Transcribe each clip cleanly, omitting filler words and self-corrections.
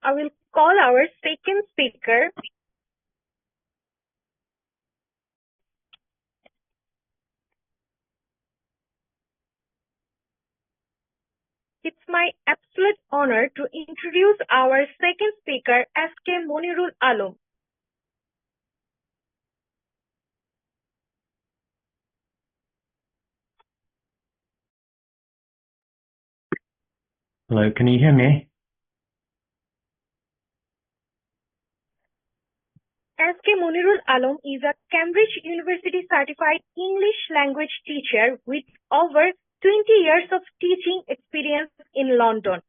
I will call our second speaker. It's my absolute honor to introduce our second speaker, S.K. Monirul Alam. Hello, can you hear me? S.K. Monirul Alam is a Cambridge University certified English language teacher with over 20 years of teaching experience in London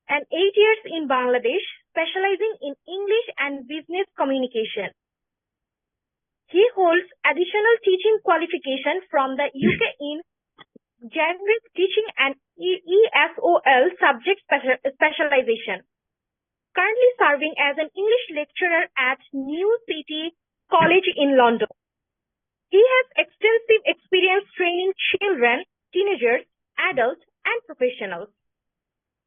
and 8 years in Bangladesh, specializing in English and business communication. He holds additional teaching qualification from the UK in generic teaching and ESOL subject specialization. Currently serving as an English lecturer at New City College in London. He has extensive experience training children, teenagers, adults, and professionals.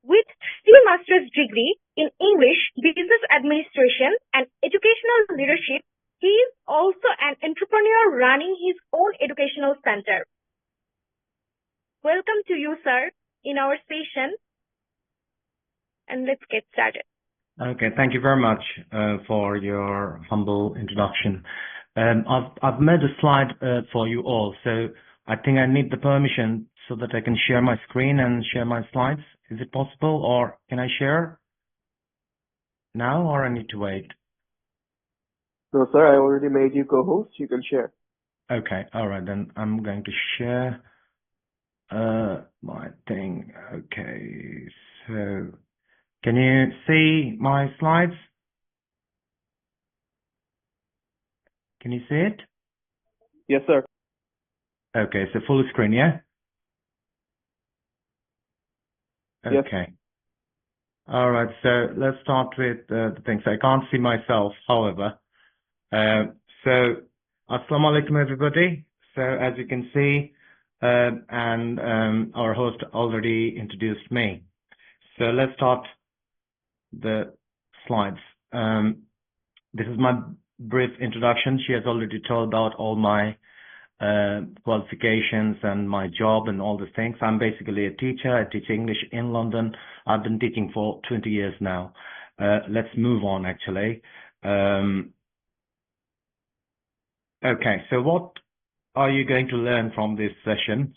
With 3 master's degree in English, business administration, and educational leadership, he is also an entrepreneur running his own educational center. Welcome to you, sir, in our session. And let's get started. Okay, thank you very much for your humble introduction. I've made a slide for you all, so I think I need the permission so that I can share my screen and share my slides. Is it possible, or can I share now, or I need to wait? No, sir, I already made you co-host. You can share. Okay, all right, then I'm going to share my thing. Okay, so can you see my slides? Can you see it? Yes, sir. Okay, so full screen, yeah? Yes. Okay. All right, so let's start with the things. I can't see myself, however. So, Assalamu alaikum, everybody. So, as you can see, our host already introduced me. So, let's start the slides. This is my brief introduction. She has already told about all my qualifications and my job and all the things. I'm basically a teacher. I teach English in London. I've been teaching for 20 years now. Let's move on, actually. Okay, so what are you going to learn from this session?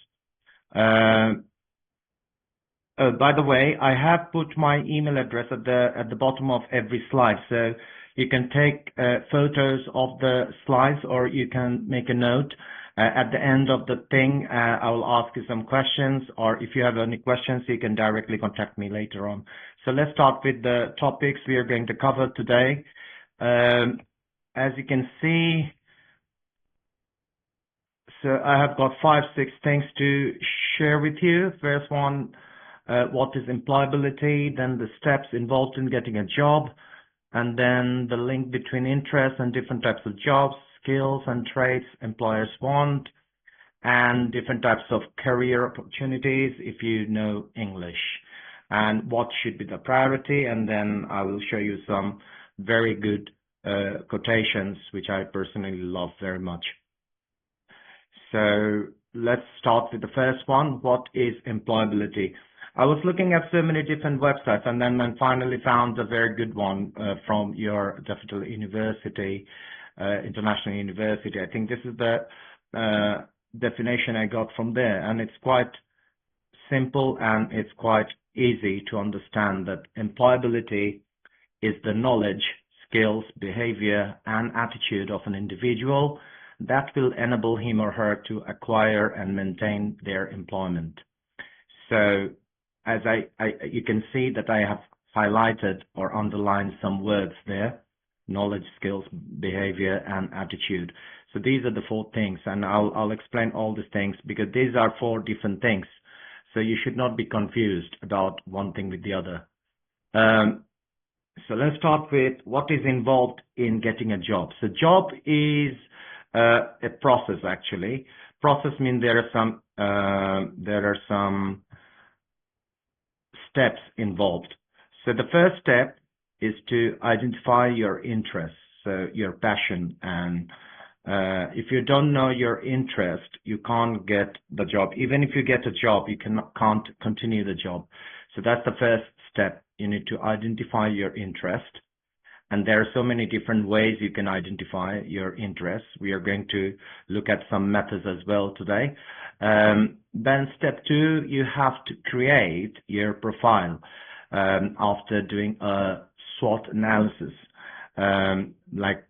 By the way, I have put my email address at the bottom of every slide, so you can take photos of the slides, or you can make a note. At the end of the thing, I will ask you some questions, or if you have any questions, you can directly contact me later on. So let's start with the topics we are going to cover today. As you can see, so I have got 5, 6 things to share with you. First one, what is employability, then the steps involved in getting a job, and then the link between interests and different types of jobs, skills and traits employers want, and different types of career opportunities if you know English, and what should be the priority. And then I will show you some very good quotations, which I personally love very much. So let's start with the first one. What is employability? I was looking at so many different websites, and then I finally found a very good one from your Daffodil University, International University. I think this is the definition I got from there, and it's quite simple and it's quite easy to understand that employability is the knowledge, skills, behavior, and attitude of an individual that will enable him or her to acquire and maintain their employment. So as you can see that I have highlighted or underlined some words there: knowledge, skills, behavior, and attitude. So these are the 4 things, and I'll explain all these things because these are 4 different things. So you should not be confused about one thing with the other. So let's start with what is involved in getting a job. So job is a process, actually. Process means there are some steps involved. So the first step is to identify your interests, so your passion. And if you don't know your interest, you can't get the job. Even if you get a job, you can't continue the job. So that's the first step. You need to identify your interest. And there are so many different ways you can identify your interests. We are going to look at some methods as well today. Then step 2, you have to create your profile after doing a SWOT analysis. Like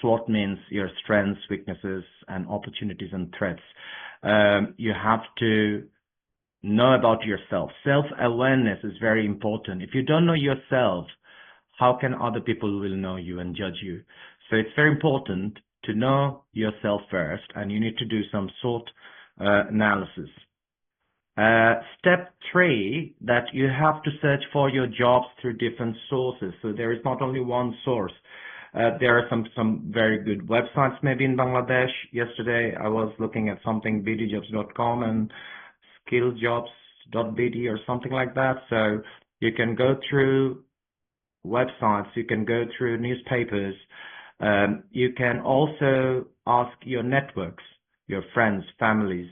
SWOT means your strengths, weaknesses, and opportunities and threats. You have to know about yourself. Self-awareness is very important. If you don't know yourself, how can other people will know you and judge you? So it's very important to know yourself first, and you need to do some SWOT analysis. Step 3, that you have to search for your jobs through different sources. So there is not only one source. There are some very good websites maybe in Bangladesh. Yesterday I was looking at something, bdjobs.com and skilljobs.bd or something like that. So you can go through websites, you can go through newspapers. You can also ask your networks, your friends, families,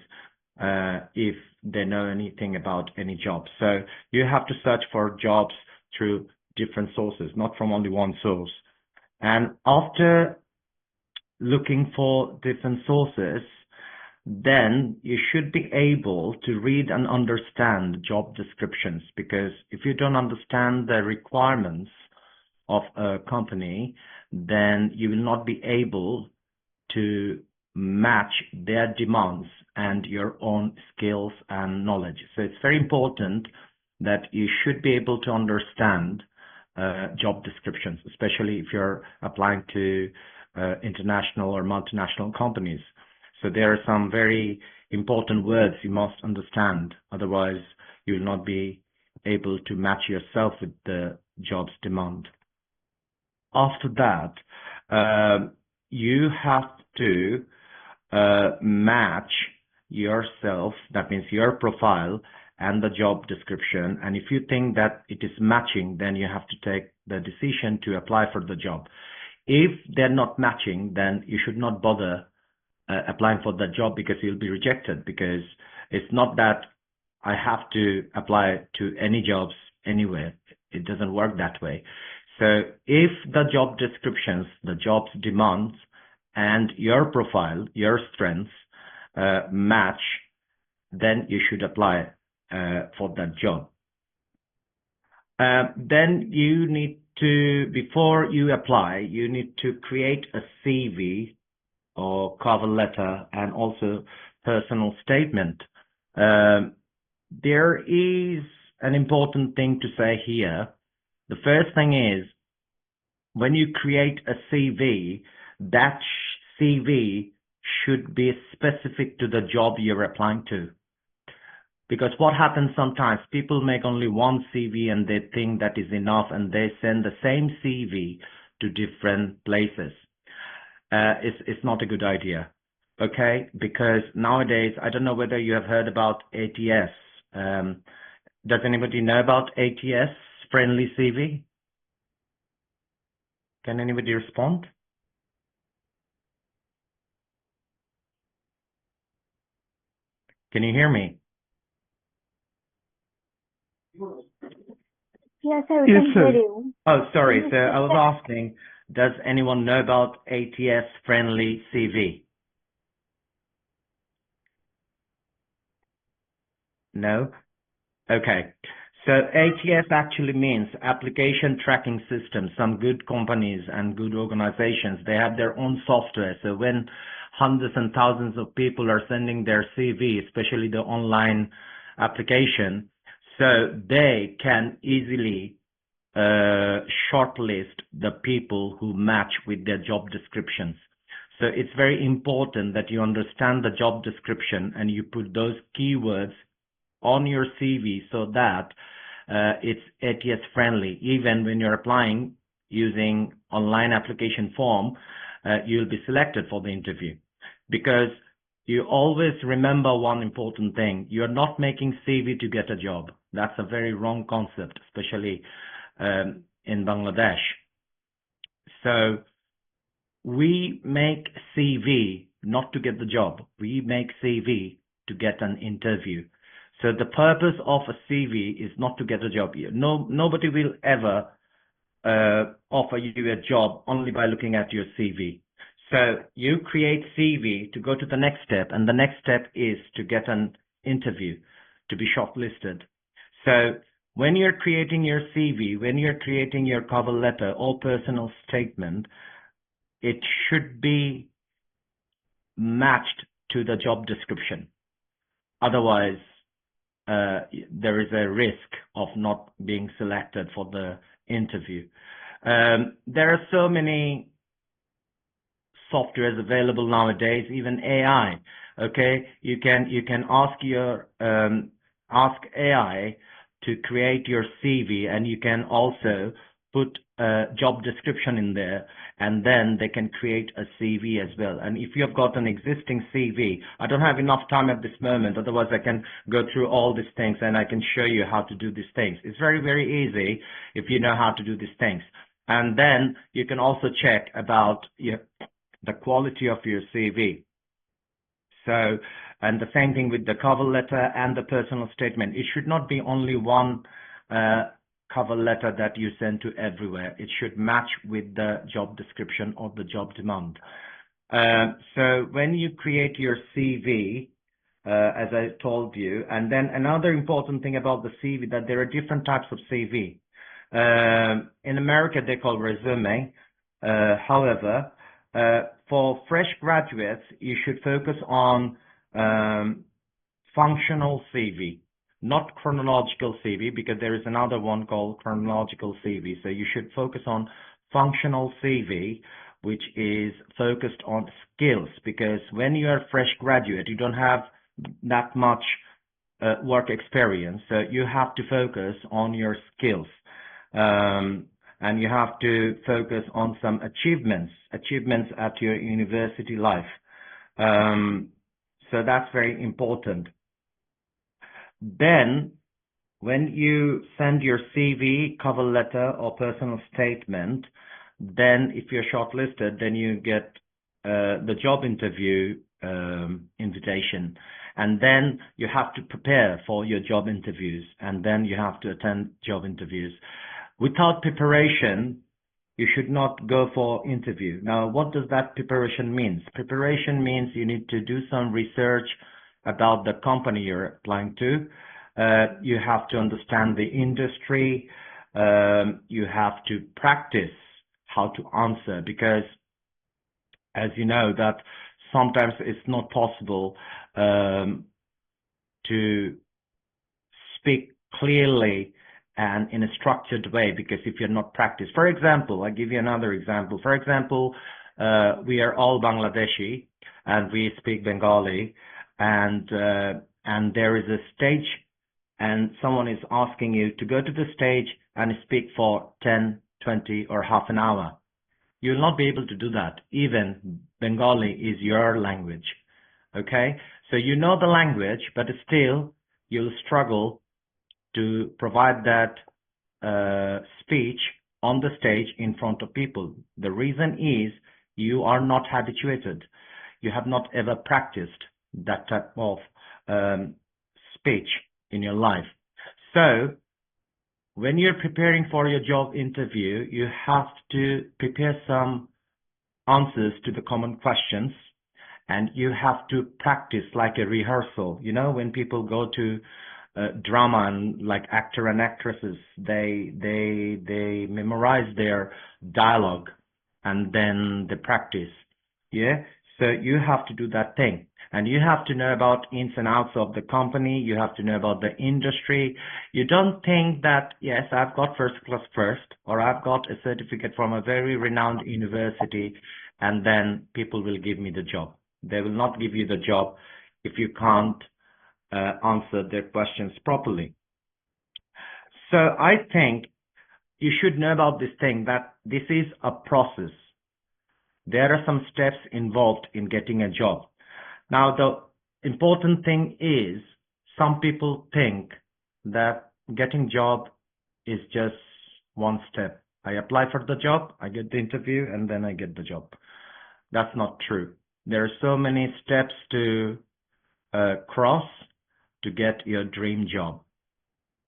if they know anything about any jobs. So you have to search for jobs through different sources, not from only one source. And after looking for different sources, then you should be able to read and understand job descriptions, because if you don't understand the requirements of a company, then you will not be able to match their demands and your own skills and knowledge. So it's very important that you should be able to understand job descriptions, especially if you're applying to international or multinational companies. So there are some very important words you must understand, otherwise you will not be able to match yourself with the job's demand. After that, you have to match yourself, that means your profile and the job description. And if you think that it is matching, then you have to take the decision to apply for the job. If they're not matching, then you should not bother applying for that job, because you'll be rejected. Because it's not that I have to apply to any jobs anywhere. It doesn't work that way. So if the job descriptions, the job's demands, and your profile, your strengths match, then you should apply for that job. Then you need to, before you apply, you need to create a CV or cover letter and also personal statement. There is an important thing to say here. The first thing is, when you create a CV, that CV should be specific to the job you're applying to. Because what happens sometimes, people make only one CV and they think that is enough, and they send the same CV to different places. It's not a good idea, okay? Because nowadays, I don't know whether you have heard about ATS. Does anybody know about ATS, Friendly CV? Can anybody respond? Can you hear me? Yes, sir, we can hear you. Oh, sorry. So I was asking, does anyone know about ATS Friendly CV? No? Okay. So ATS actually means Application Tracking System. Some good companies and good organizations, they have their own software. So when hundreds and thousands of people are sending their CV, especially the online application, so they can easily shortlist the people who match with their job descriptions. So it's very important that you understand the job description and you put those keywords on your CV so that it's ATS friendly. Even when you're applying using online application form, you'll be selected for the interview. Because you always remember one important thing: you're not making CV to get a job. That's a very wrong concept, especially in Bangladesh. So we make CV not to get the job. We make CV to get an interview. So the purpose of a CV is not to get a job. Nobody will ever offer you a job only by looking at your CV. So you create CV to go to the next step, and the next step is to get an interview, to be shortlisted. So when you're creating your CV, when you're creating your cover letter or personal statement, it should be matched to the job description. Otherwise, there is a risk of not being selected for the interview. There are so many softwares available nowadays, even AI. Okay, you can ask AI to create your CV, and you can also put a job description in there, and then they can create a CV as well. And if you've got an existing CV, I don't have enough time at this moment, otherwise I can go through all these things and I can show you how to do these things. It's very, very easy if you know how to do these things. And then you can also check about the quality of your CV. So, and the same thing with the cover letter and the personal statement. It should not be only one cover letter that you send to everywhere. It should match with the job description or the job demand. So when you create your CV, as I told you, and then another important thing about the CV, that there are different types of CV. In America, they call resume. However, for fresh graduates, you should focus on functional CV, not chronological CV, because there is another one called chronological CV. So you should focus on functional CV, which is focused on skills, because when you are a fresh graduate, you don't have that much work experience. So you have to focus on your skills. And you have to focus on some achievements at your university life. So that's very important. Then, when you send your CV, cover letter, or personal statement, then if you're shortlisted, then you get the job interview invitation. And then you have to prepare for your job interviews, and then you have to attend job interviews. Without preparation, you should not go for interview. Now, what does that preparation mean? Preparation means you need to do some research about the company you're applying to. You have to understand the industry. You have to practice how to answer, because as you know, that sometimes it's not possible to speak clearly and in a structured way, because if you're not practiced. For example, I'll give you another example. For example, we are all Bangladeshi and we speak Bengali, and there is a stage and someone is asking you to go to the stage and speak for 10, 20 or half an hour. You will not be able to do that. Even Bengali is your language. Okay? So you know the language, but still you'll struggle to provide that speech on the stage in front of people. The reason is you are not habituated. You have not ever practiced that type of speech in your life. So when you're preparing for your job interview, you have to prepare some answers to the common questions, and you have to practice like a rehearsal. You know, when people go to drama, and like actor and actresses, they memorize their dialogue and then they practice. Yeah, so you have to do that thing, and you have to know about ins and outs of the company. You have to know about the industry. You don't think that, yes, I've got first class first, or I've got a certificate from a very renowned university, and then people will give me the job. They will not give you the job if you can't answer their questions properly. So I think you should know about this thing, that this is a process. There are some steps involved in getting a job. Now, the important thing is, some people think that getting job is just one step. I apply for the job, I get the interview, and then I get the job. That's not true. There are so many steps to cross to get your dream job,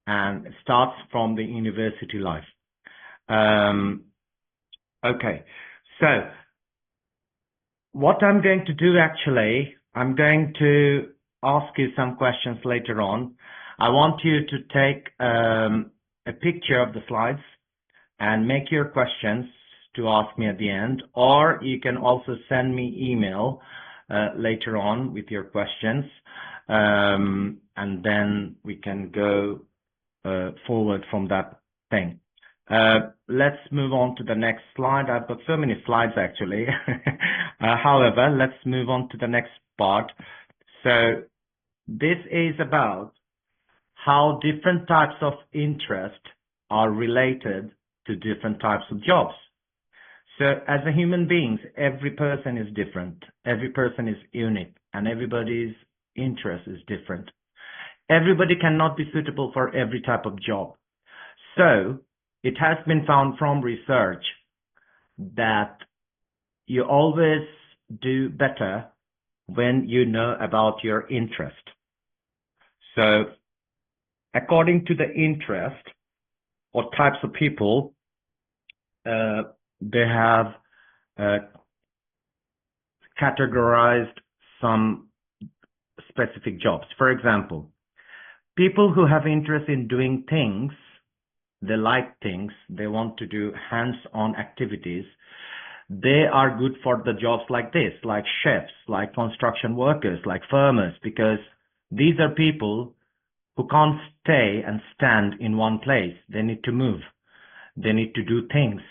and it starts from the university life. Okay, so what I'm going to do actually, I'm going to ask you some questions later on. I want you to take a picture of the slides and make your questions to ask me at the end, or you can also send me email later on with your questions, and then we can go forward from that thing. Let's move on to the next slide. I've got so many slides actually. However, let's move on to the next part. So this is about how different types of interest are related to different types of jobs. So as a human beings, every person is different. Every person is unique, and everybody's interest is different. Everybody cannot be suitable for every type of job. So it has been found from research that you always do better when you know about your interest. So according to the interest or types of people, they have categorized some specific jobs. For example, people who have interest in doing things, they like things, they want to do hands-on activities, they are good for the jobs like this, like chefs, like construction workers, like farmers, because these are people who can't stay and stand in one place. They need to move. They need to do things.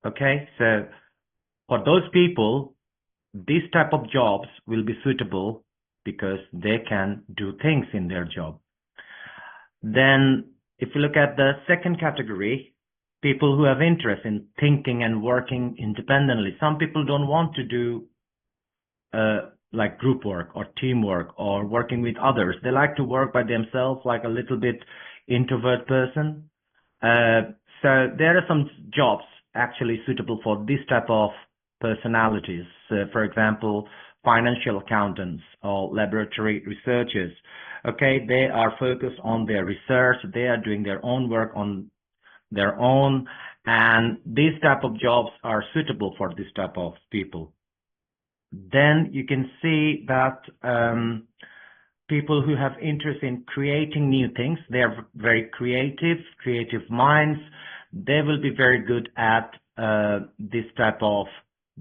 Okay, so for those people, these type of jobs will be suitable because they can do things in their job. Then if you look at the second category, people who have interest in thinking and working independently. Some people don't want to do like group work or teamwork or working with others. They like to work by themselves, like a little bit introvert person. So there are some jobs actually suitable for this type of personalities. For example, financial accountants or laboratory researchers. Okay, they are focused on their research. They are doing their own work on their own, and these type of jobs are suitable for this type of people. Then you can see that people who have interest in creating new things, they are very creative minds. They will be very good at this type of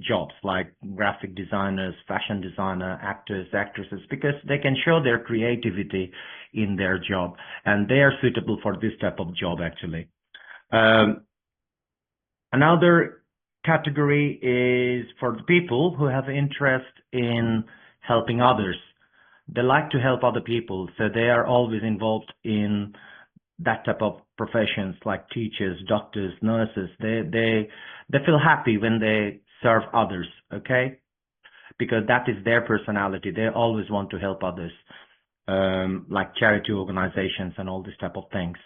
jobs like graphic designers, fashion designer, actors, actresses, because they can show their creativity in their job, and they are suitable for this type of job actually. Another category is for the people who have interest in helping others. They like to help other people, so they are always involved in that type of professions like teachers, doctors, nurses. They feel happy when they serve others, okay? Because that is their personality. They always want to help others, like charity organizations and all this type of things.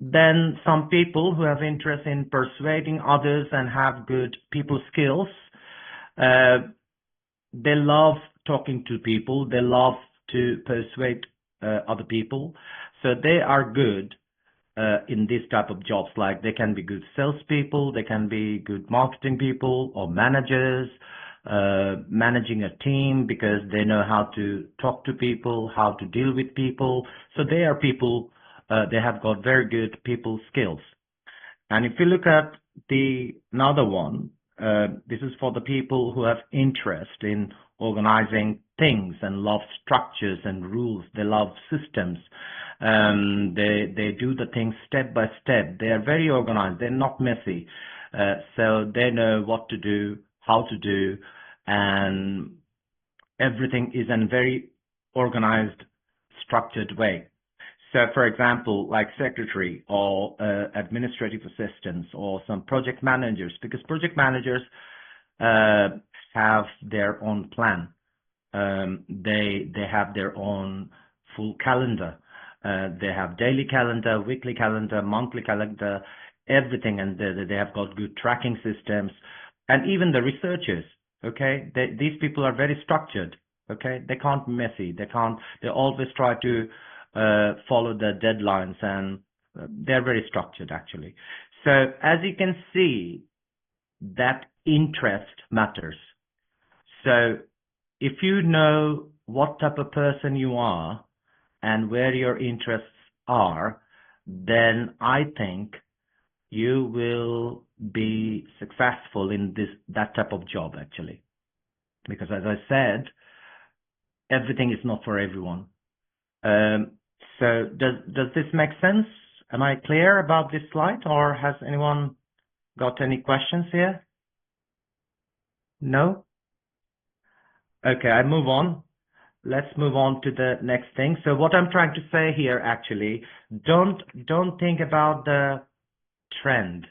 Then some people who have interest in persuading others and have good people skills. They love talking to people. They love to persuade other people. So they are good in this type of jobs. Like they can be good salespeople, they can be good marketing people or managers, managing a team because they know how to talk to people, how to deal with people. So they are people, they have got very good people skills. And if you look at another one, this is for the people who have interest in organizing things and love structures and rules. They love systems. They do the things step by step. They are very organized. They're not messy. So they know what to do, how to do, and everything is in a very organized, structured way. So, for example, like secretary or administrative assistants or some project managers, because project managers have their own plan. They have their own full calendar. They have daily calendar, weekly calendar, monthly calendar, everything, and they have got good tracking systems. And even the researchers, okay, these people are very structured, okay. They can't be messy. They always try to follow the deadlines, and they're very structured, actually. So as you can see, that interest matters. So if you know what type of person you are and where your interests are, then I think you will be successful in that type of job, actually. Because as I said, everything is not for everyone. So does this make sense? Am I clear about this slide, or has anyone got any questions here? No? Okay, I move on. Let's move on to the next thing. So what I'm trying to say here, actually, don't think about the trend.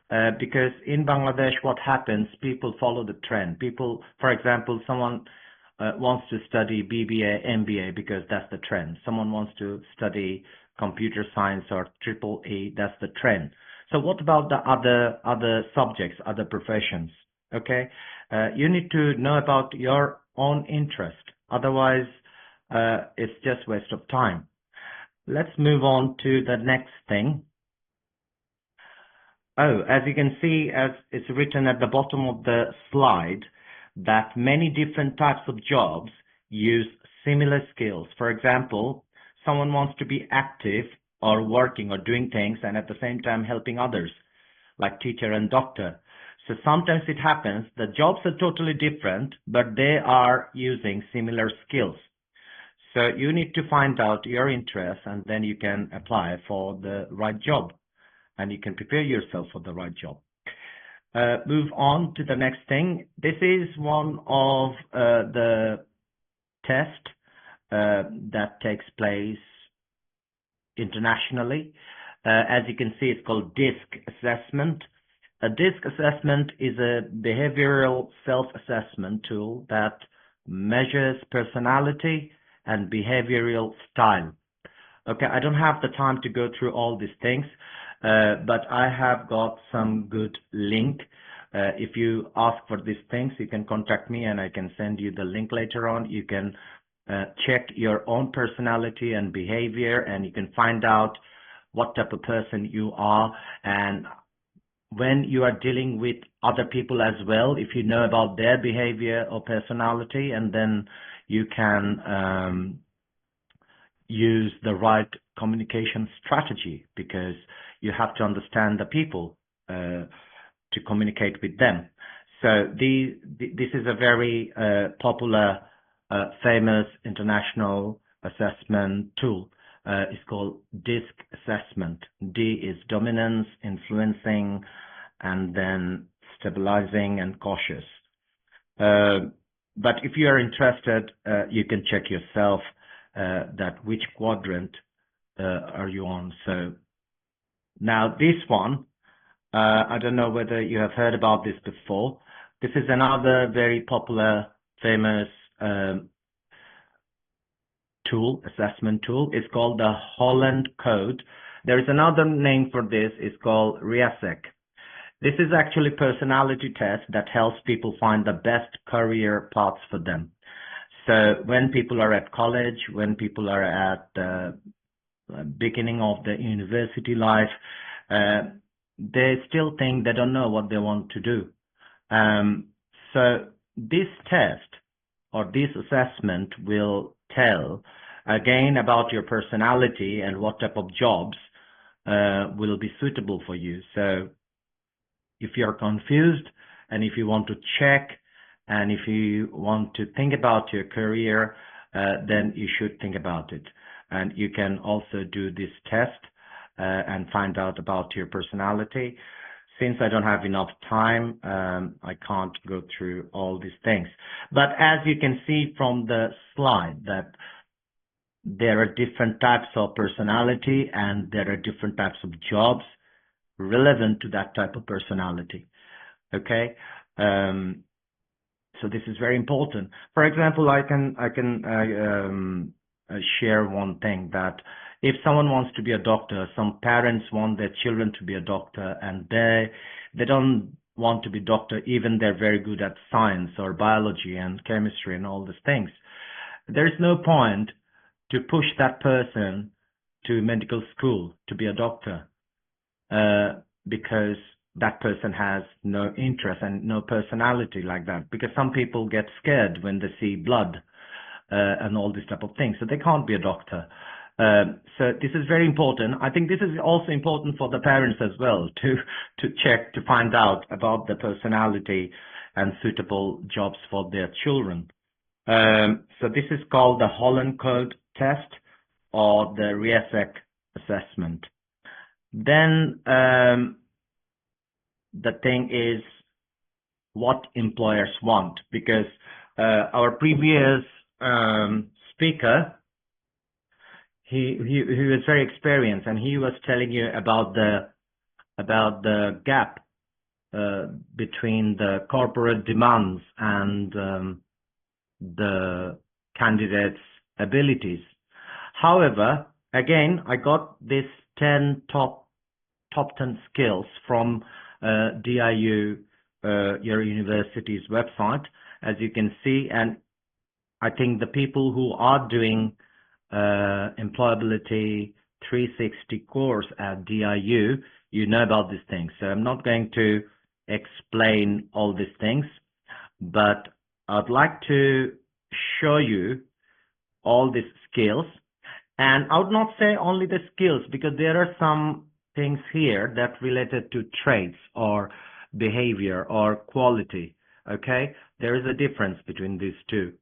Because in Bangladesh, what happens, people follow the trend. People, for example, someone wants to study BBA, MBA because that's the trend. Someone wants to study computer science or AAA, that's the trend. So what about the other subjects, other professions? Okay, you need to know about your own interest. Otherwise, it's just waste of time. Let's move on to the next thing. Oh, as you can see, as it's written at the bottom of the slide, that many different types of jobs use similar skills. For example, someone wants to be active or working or doing things and at the same time helping others, like teacher and doctor. So sometimes it happens the jobs are totally different, but they are using similar skills. So you need to find out your interests, and then you can apply for the right job, and you can prepare yourself for the right job. Move on to the next thing. This is one of the tests that takes place internationally. As you can see, it's called DISC assessment. A DISC assessment is a behavioral self-assessment tool that measures personality and behavioral style. Okay, I don't have the time to go through all these things, but I have got some good link. If you ask for these things, you can contact me and I can send you the link later on. You can check your own personality and behavior, and you can find out what type of person you are. And when you are dealing with other people as well, if you know about their behavior or personality, and then you can use the right communication strategy, because you have to understand the people to communicate with them. So this is a very popular, famous international assessment tool. It's called DISC assessment. D is dominance, influencing, and then stabilizing and cautious. But if you are interested, you can check yourself that which quadrant are you on. So now this one, I don't know whether you have heard about this before. This is another very popular, famous tool, assessment tool. It's called the Holland Code. There is another name for this. It's called RIASEC. This is actually a personality test that helps people find the best career paths for them. So when people are at college, when people are at the beginning of the university life, they still think they don't know what they want to do. So this test or this assessment will tell again about your personality and what type of jobs will be suitable for you. So if you're confused and if you want to check and if you want to think about your career, then you should think about it. And you can also do this test and find out about your personality. Since I don't have enough time, I can't go through all these things. But as you can see from the slide, that there are different types of personality and there are different types of jobs relevant to that type of personality. Okay, so this is very important. For example, I can share one thing, that if someone wants to be a doctor, some parents want their children to be a doctor, and they don't want to be doctor even they're very good at science or biology and chemistry and all these things. There is no point to push that person to medical school to be a doctor, because that person has no interest and no personality like that, because some people get scared when they see blood and all this type of thing, so they can't be a doctor. So this is very important. I think this is also important for the parents as well to check, to find out about the personality and suitable jobs for their children. So this is called the Holland Code test or the RIESEC assessment. Then the thing is what employers want, because our previous speaker, he was very experienced, and he was telling you about the gap between the corporate demands and the candidate's abilities. However, again, I got this 10 top 10 skills from DIU, your university's website, as you can see, and I think the people who are doing employability 360 course at DIU, you know about these things. So I'm not going to explain all these things, but I'd like to show you all these skills. And I would not say only the skills, because there are some things here that related to traits or behavior or quality. Okay, there is a difference between these two.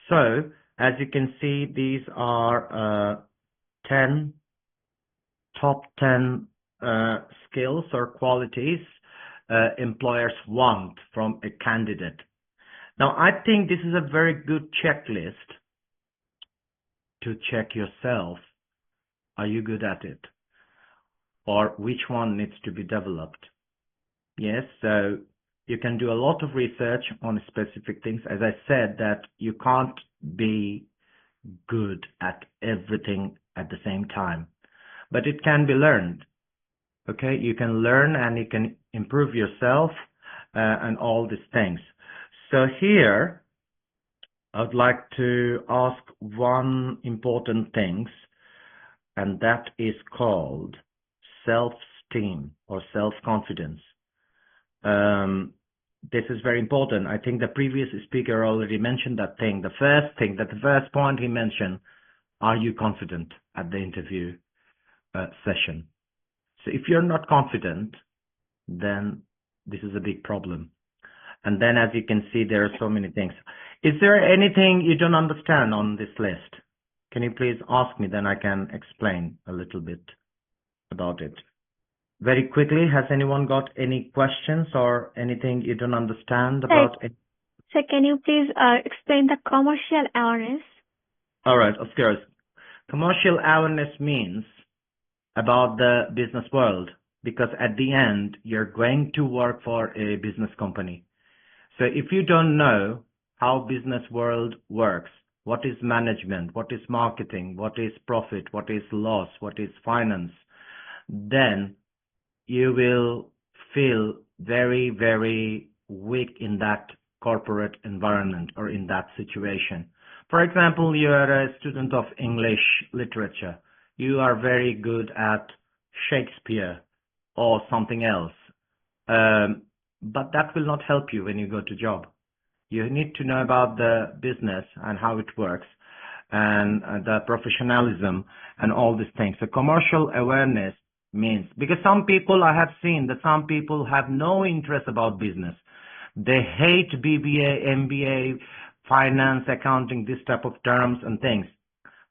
So as you can see, these are 10 top 10 skills or qualities employers want from a candidate. Now, I think this is a very good checklist to check yourself. Are you good at it? Or which one needs to be developed? Yes, so you can do a lot of research on specific things. As I said, that you can't be good at everything at the same time, but it can be learned. Okay, you can learn and you can improve yourself and all these things. So here, I'd like to ask one important thing, and that is called self-esteem or self-confidence. This is very important. I think the previous speaker already mentioned that thing. The first point he mentioned, are you confident at the interview session? So if you're not confident, then this is a big problem. And then, as you can see, there are so many things. Is there anything you don't understand on this list? Can you please ask me, then I can explain a little bit about it. Very quickly, has anyone got any questions or anything you don't understand about it? So can you please explain the commercial awareness? All right, of course. Commercial awareness means about the business world, because at the end, you're going to work for a business company. So if you don't know how business world works, what is management, what is marketing, what is profit, what is loss, what is finance, then you will feel very, very weak in that corporate environment or in that situation. For example, you are a student of English literature. You are very good at Shakespeare or something else. But that will not help you when you go to job. You need to know about the business and how it works and the professionalism and all these things. So commercial awareness means, because some people, I have seen that some people have no interest about business. They hate BBA, MBA, finance, accounting, this type of terms and things.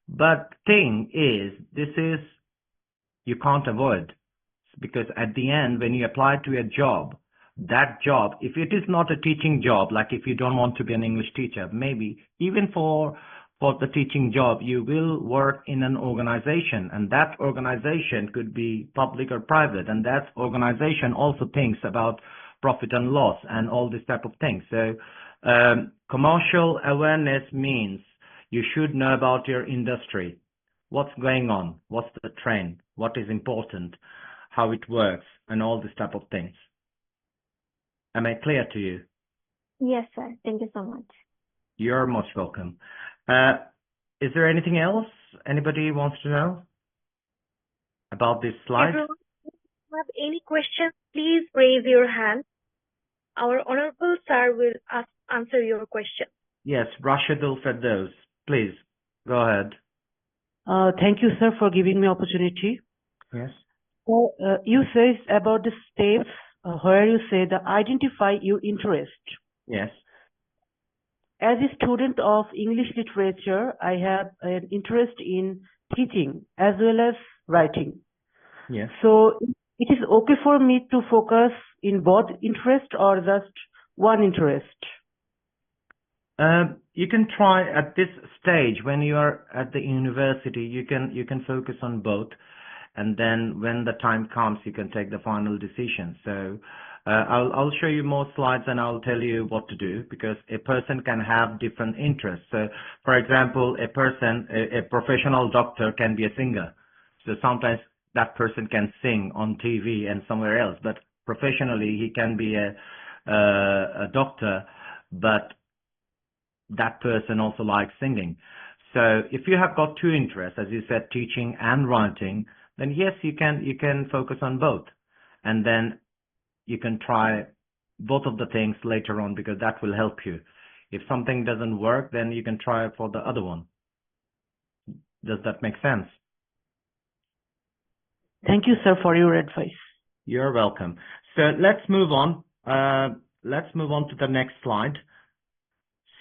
But thing is, you can't avoid, because at the end, when you apply to a job, that job, if it is not a teaching job, like if you don't want to be an English teacher, maybe even for the teaching job, you will work in an organization, and that organization could be public or private, and that organization also thinks about profit and loss and all this type of things. So commercial awareness means you should know about your industry. what's going on, what's the trend, what is important, how it works, and all this type of things. Am I clear to you? Yes, sir. Thank you so much. You're most welcome. Is there anything else anybody wants to know about this slide? Everyone, if you have any questions, please raise your hand. Our honorable sir will answer your question. Yes, Rashidul Firdaus, please go ahead. Thank you, sir, for giving me opportunity. Yes. So, you say about the steps where you say the identify your interest. Yes. As a student of English literature, I have an interest in teaching as well as writing. Yes. So it is okay for me to focus in both interest or just one interest. You can try at this stage when you are at the university. You can focus on both, and then when the time comes, you can take the final decision. So I'll show you more slides and I'll tell you what to do, because a person can have different interests. So, for example, a professional doctor can be a singer. So sometimes that person can sing on TV and somewhere else, but professionally he can be a doctor, but that person also likes singing. So if you have got two interests, as you said, teaching and writing, then yes, you can focus on both, and then you can try both of the things later on, because that will help you. If something doesn't work, then you can try for the other one. Does that make sense? Thank you, sir, for your advice. You're welcome. So let's move on. Let's move on to the next slide.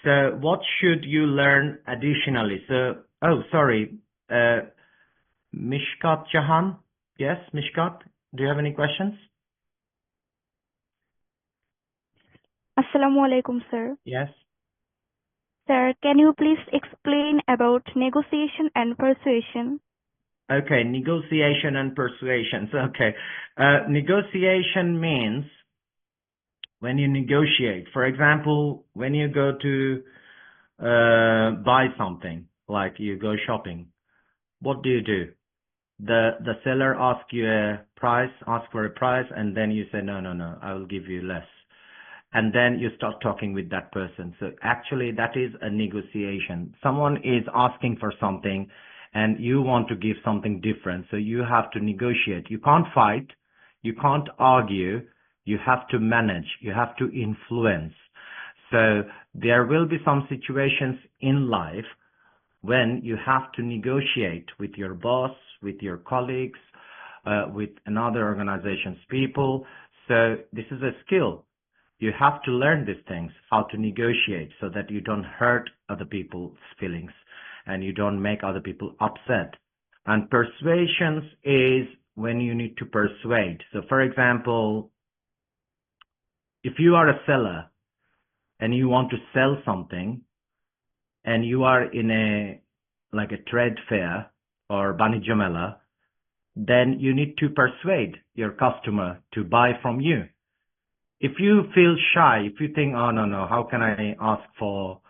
So what should you learn additionally? So, oh, sorry, Mishkat Jahan. Yes, Mishkat, do you have any questions? Assalamu alaikum, sir. Yes. Sir, can you please explain about negotiation and persuasion? Okay, negotiation and persuasion. So, okay, negotiation means when you negotiate. For example, when you go to buy something, like you go shopping, what do? The seller asks you a price, ask for a price, and then you say, no, I will give you less. And then you start talking with that person. So actually that is a negotiation. Someone is asking for something and you want to give something different. So you have to negotiate. You can't fight. You can't argue. You have to manage. You have to influence. So there will be some situations in life when you have to negotiate with your boss, with your colleagues, with another organization's people. So this is a skill. You have to learn these things, how to negotiate, so that you don't hurt other people's feelings and you don't make other people upset. And persuasions is when you need to persuade. So for example, if you are a seller and you want to sell something and you are in a trade fair or Banijja Mela, then you need to persuade your customer to buy from you. If you feel shy, if you think, oh, no, how can I ask for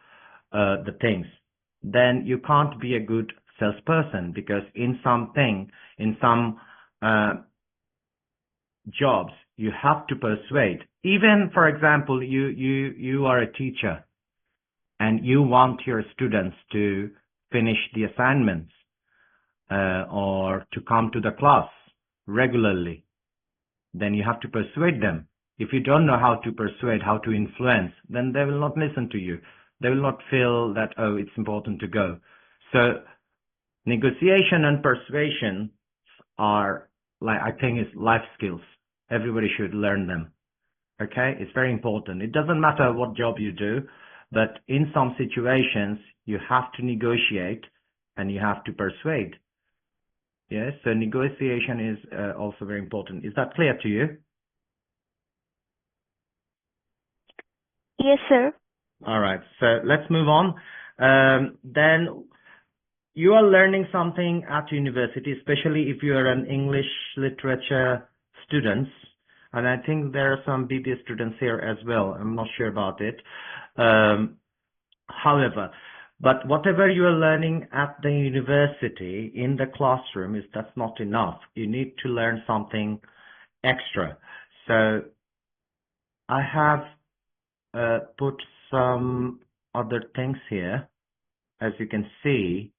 the things? Then you can't be a good salesperson, because in some jobs, you have to persuade. Even, for example, you are a teacher and you want your students to finish the assignments or to come to the class regularly, then you have to persuade them. If you don't know how to persuade, how to influence, then they will not listen to you. They will not feel that, oh, it's important to go. So negotiation and persuasion are, I think, is life skills. Everybody should learn them. Okay? It's very important. It doesn't matter what job you do, but in some situations, you have to negotiate and you have to persuade. Yes? So negotiation is also very important. Is that clear to you? Yes, sir. All right. So let's move on. Then you are learning something at university, especially if you are an English literature student. And I think there are some BBA students here as well. I'm not sure about it. However, But whatever you are learning at the university in the classroom that's not enough. You need to learn something extra. So I have put some other things here, as you can see.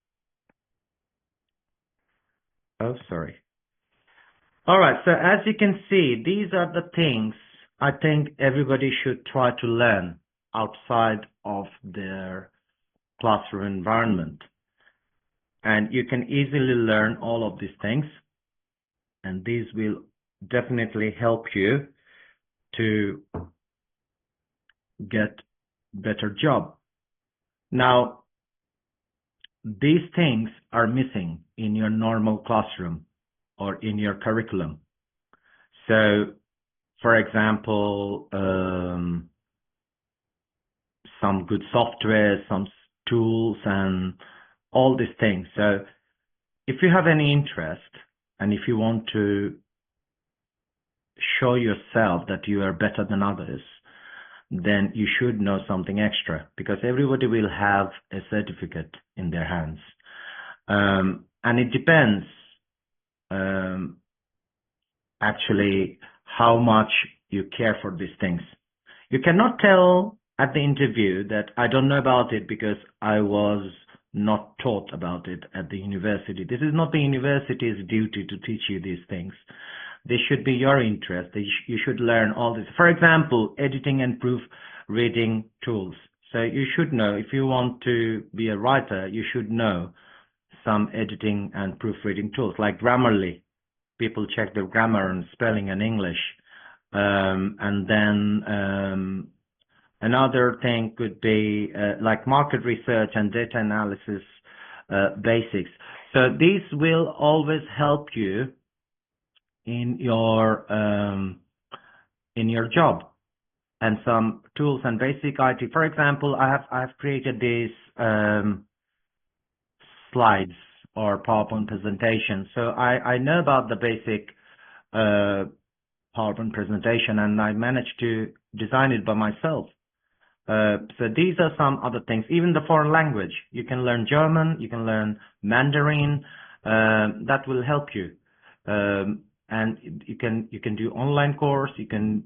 Oh, sorry. All right. So as you can see, these are the things I think everybody should try to learn outside of their classroom environment. And you can easily learn all of these things. And these will definitely help you to get better job. Now, these things are missing in your normal classroom or in your curriculum. So, for example, some good software, some tools, and all these things. So, if you have any interest and if you want to show yourself that you are better than others, then you should know something extra, because everybody will have a certificate in their hands. And it depends actually how much you care for these things. You cannot tell at the interview that I don't know about it because I was not taught about it at the university. This is not the university's duty to teach you these things. This should be your interest. You should learn all this. For example, editing and proofreading tools. So you should know, if you want to be a writer, you should know some editing and proofreading tools like Grammarly. People check their grammar and spelling in English. And then another thing could be like market research and data analysis basics. So these will always help you in your job. And some tools and basic IT. For example, I have created these slides or PowerPoint presentations. So I know about the basic PowerPoint presentation, and I managed to design it by myself. So these are some other things. Even the foreign language, you can learn German, you can learn Mandarin. That will help you. And you can do online course. You can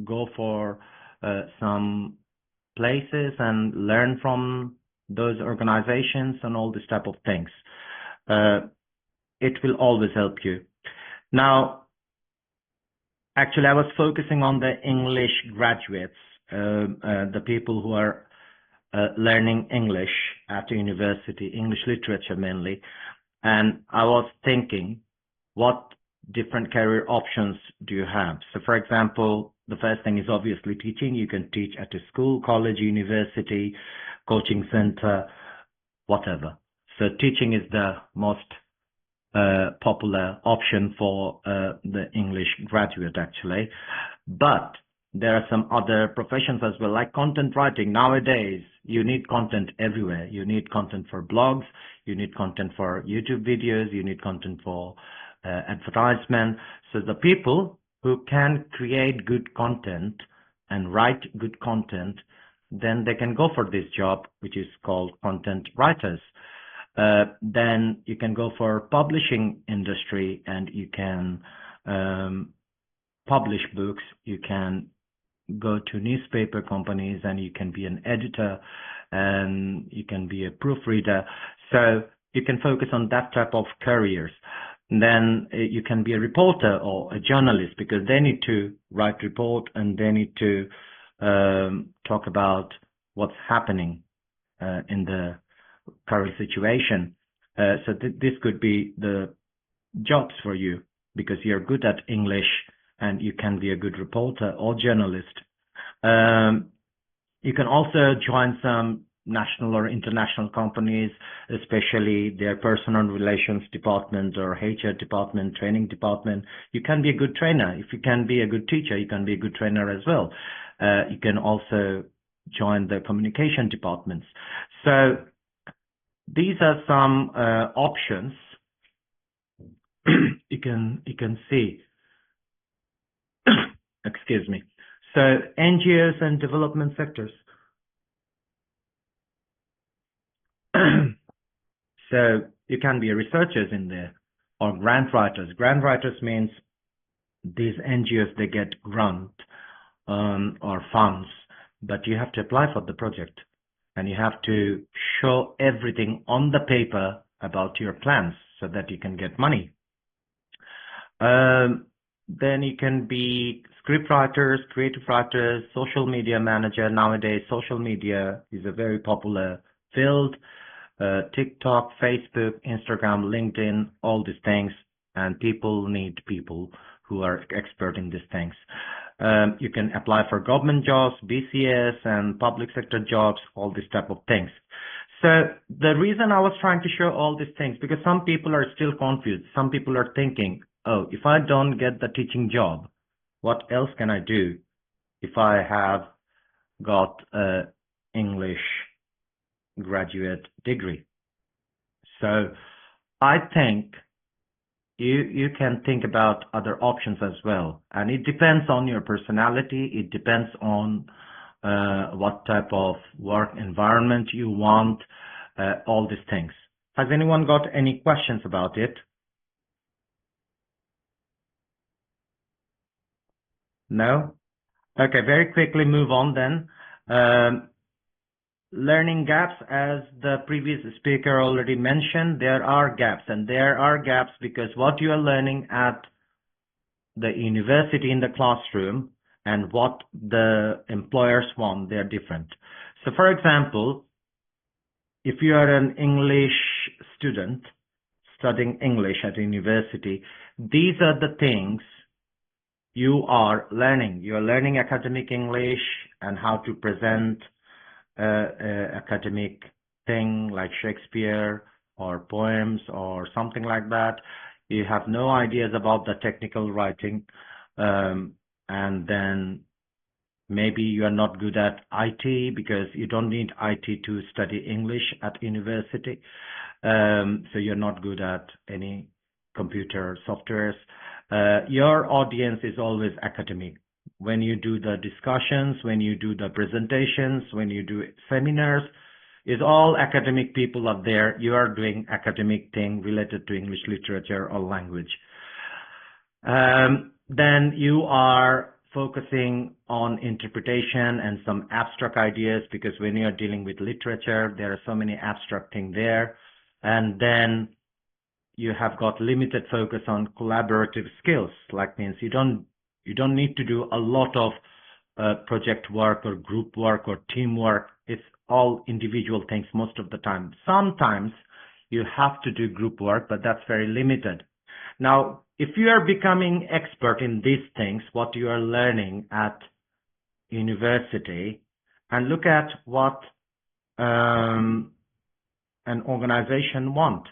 go for some places and learn from those organizations and all this type of things. It will always help you. Now, actually, I was focusing on the English graduates, the people who are learning English at the university, English literature mainly. And I was thinking, what different career options do you have? So, for example, the first thing is obviously teaching. You can teach at a school, college, university, coaching center, whatever. So teaching is the most popular option for the English graduate, actually. But there are some other professions as well, like content writing. Nowadays, you need content everywhere. You need content for blogs, you need content for YouTube videos, you need content for advertisement. So the people who can create good content and write good content, then they can go for this job, which is called content writers. Then you can go for publishing industry, and you can publish books. You can go to newspaper companies, and you can be an editor, and you can be a proofreader. So you can focus on that type of careers. And then you can be a reporter or a journalist, because they need to write report and they need to talk about what's happening in the current situation. So this could be the jobs for you, because you're good at English and you can be a good reporter or journalist. You can also join some national or international companies, especially their personal relations department or HR department, training department. You can be a good trainer. If you can be a good teacher, you can be a good trainer as well. You can also join the communication departments. So these are some options you can see. Excuse me. So NGOs and development sectors. So you can be researchers in there or grant writers. Grant writers means these NGOs, they get grant or funds, but you have to apply for the project and you have to show everything on the paper about your plans so that you can get money. Then you can be script writers, creative writers, social media manager. Nowadays, social media is a very popular field. TikTok, Facebook, Instagram, LinkedIn, all these things, and people need people who are expert in these things. You can apply for government jobs, BCS, and public sector jobs, all these type of things. So the reason I was trying to show all these things, because some people are still confused. Some people are thinking, oh, if I don't get the teaching job, what else can I do if I have got a English graduate degree? So I think you can think about other options as well. And it depends on your personality. It depends on what type of work environment you want, all these things. Has anyone got any questions about it? No? Okay, very quickly move on then. Learning gaps, as the previous speaker already mentioned, there are gaps, and there are gaps because what you are learning at the university in the classroom and what the employers want, they're different. So for example, if you are an English student studying English at university, these are the things you are learning. You're learning academic English and how to present academic thing like Shakespeare or poems or something like that. You have no ideas about the technical writing, and then maybe you are not good at IT because you don't need IT to study English at university. So you're not good at any computer softwares. Your audience is always academic. When you do the discussions, when you do the presentations, when you do seminars, is all academic people are there. You are doing academic thing related to English literature or language. Then you are focusing on interpretation and some abstract ideas, because when you are dealing with literature, there are so many abstract things there. And then you have got limited focus on collaborative skills, like means you don't need to do a lot of project work or group work or teamwork. It's all individual things most of the time. Sometimes you have to do group work, but that's very limited. Now, if you are becoming expert in these things, what you are learning at university, and look at what an organization wants.